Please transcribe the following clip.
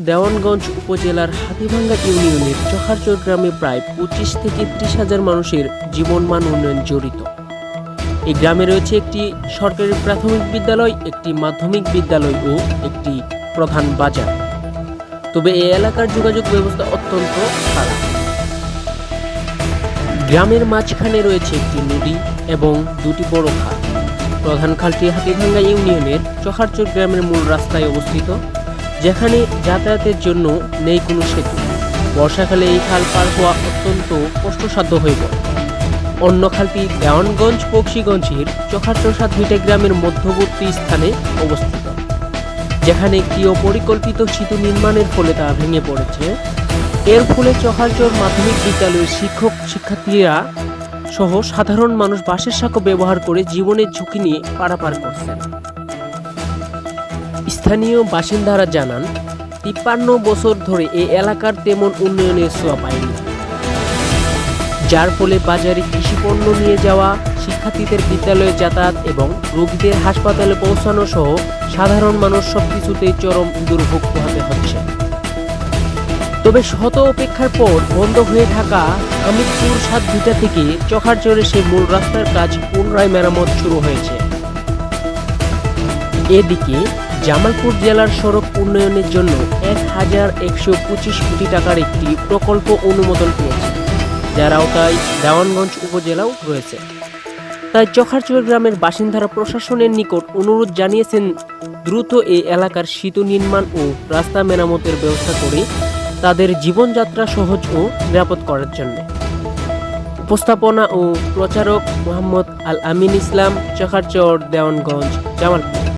দেওয়ানগঞ্জ উপজেলার হাতীভাঙ্গা ইউনিয়নের চোখারচর গ্রামে প্রায় 25 থেকে 30 হাজার মানুষের জীবনমান উন্নয়ন জড়িত। এই গ্রামে রয়েছে একটি সরকারি প্রাথমিক বিদ্যালয়, একটি মাধ্যমিক বিদ্যালয় ও একটি প্রধান বাজার। তবে এই এলাকার যোগাযোগ ব্যবস্থা অত্যন্ত খারাপ। গ্রামের মাঝখানে রয়েছে একটি নদী এবং দুটি বড় খাল। প্রধান খালটি হাতীভাঙ্গা ইউনিয়নের চোখারচর গ্রামের মূল রাস্তায় অবস্থিত, যেখানে যাতায়াতের জন্য নেই কোনো সেতু। বর্ষাকালে এই খাল পার হওয়া অত্যন্ত কষ্টসাধ্য হয়ে পড়ে। অন্য খালটি দেওয়ানগঞ্জ বকশীগঞ্জের চোখারচর 7 বিটা গ্রামের মধ্যবর্তী স্থানে অবস্থিত, যেখানে একটি অপরিকল্পিত সেতু নির্মাণের ফলে তা ভেঙে পড়েছে। এর ফলে চোখারচর মাধ্যমিক বিদ্যালয়ের শিক্ষক শিক্ষার্থীরা সহ সাধারণ মানুষ বাঁশের সাঁকো ব্যবহার করে জীবনের ঝুঁকি নিয়ে পারাপার করছেন। স্থানীয় বাসিন্দারা জানান, 53 বছর ধরে এই এলাকার তেমন উন্নয়নের ছোঁয়া পায়নি, যার ফলে বাজারে কৃষিপণ্য নিয়ে যাওয়া, শিক্ষার্থীদের বিদ্যালয়ে যাতায়াত এবং রোগীদের হাসপাতালে পৌঁছানো সহ সাধারণ মানুষ সবকিছুতেই চরম দুর্ভোগ পোহাতে হচ্ছে। তবে শত অপেক্ষার পর বন্ধ হয়ে থাকা হামিদপুর 7 বিটা থেকে চোখারচরে সেই মূল রাস্তার কাজ পুনরায় মেরামত শুরু হয়েছে। এদিকে জামালপুর জেলার সড়ক উন্নয়নের জন্য 1125 কোটি টাকার একটি প্রকল্প অনুমোদন পেয়েছে, যার আওতায় দেওয়ানগঞ্জ উপজেলাও রয়েছে। তাই চোখারচর গ্রামের বাসিন্দারা প্রশাসনের নিকট অনুরোধ জানিয়েছেন দ্রুত এই এলাকার সেতু নির্মাণ ও রাস্তা মেরামতের ব্যবস্থা করে তাদের জীবনযাত্রা সহজ ও নিরাপদ করার জন্য। উপস্থাপনা ও প্রচারক মোহাম্মদ আল আমিন ইসলাম, চোখারচর, দেওয়ানগঞ্জ, জামালপুর।